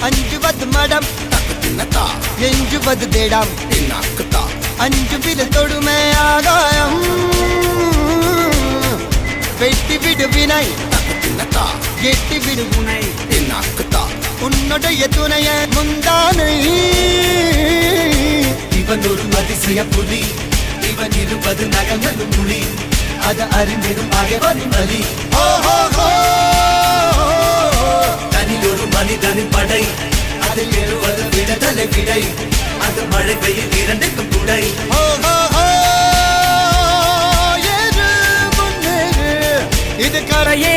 அஞ்சுவது மடம் எஞ்சுவது தேடாம் அஞ்சு விடு தொடுமை ஆகாயம் வெட்டி விடு வினை எட்டி விடு உனை உன்னுடைய துணைய முந்தானை இவன் ஒரு அதிசய புலி இவன் இருப்பது நகங்களும் புலி அது அறிந்திடும் ஆகவனின் வலி தனில் ஒரு மனிதனின் படை அதில் எழுவது விடுதலை விடை அது மழை பெய்யும் இரண்டுக்கும் துடை இது கரையே